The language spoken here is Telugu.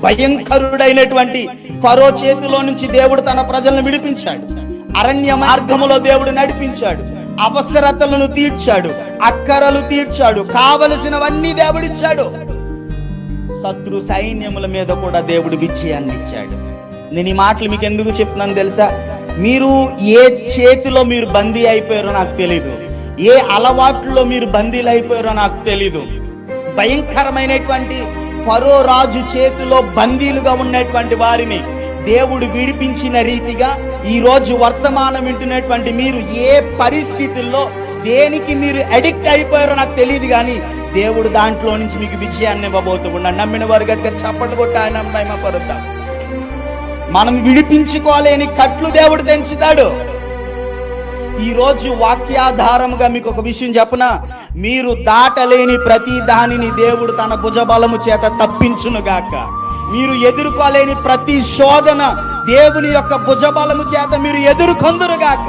భయంకరుడైనటువంటి ఫరో చేతిలో నుంచి దేవుడు తన ప్రజలను విడిపించాడు. అరణ్య మార్గములో దేవుడు నడిపించాడు. అవసరతలను తీర్చాడు, అక్కరలు తీర్చాడు, కావలసినవన్నీ దేవుడిచ్చాడు. శత్రు సైన్యముల మీద కూడా దేవుడు విజయాన్ని ఇచ్చాడు. నేను ఈ మాటలు మీకు ఎందుకు చెప్తున్నాను తెలుసా? మీరు ఏ చేతిలో మీరు బందీ అయిపోయారో నాకు తెలీదు, ఏ అలవాట్లలో మీరు బందీలు అయిపోయారో నాకు తెలీదు. భయంకరమైనటువంటి ఫరో రాజు చేతిలో బందీలుగా ఉన్నటువంటి వారిని దేవుడు విడిపించిన రీతిగా ఈ రోజు వర్తమానం వింటున్నటువంటి మీరు ఏ పరిస్థితుల్లో దేనికి మీరు అడిక్ట్ అయిపోయారో నాకు తెలియదు, కానీ దేవుడు దాంట్లో నుంచి మీకు విజయాన్ని ఇవ్వబోతున్నాడు. నమ్మిన వారు గట్టిగా చప్పట్లు కొట్టి ఆయన మహిమపరుద్దాం. మనం విడిపించుకోలేని కట్లు దేవుడు తెంచుతాడు. ఈ రోజు వాక్యాధారముగా మీకు ఒక విషయం చెప్పనా? మీరు దాటలేని ప్రతి దానిని దేవుడు తన భుజబలము చేత తప్పించునుగాక. మీరు ఎదుర్కోలేని ప్రతి శోధన దేవుని యొక్క భుజబలము చేత మీరు ఎదుర్కొందురుగాక.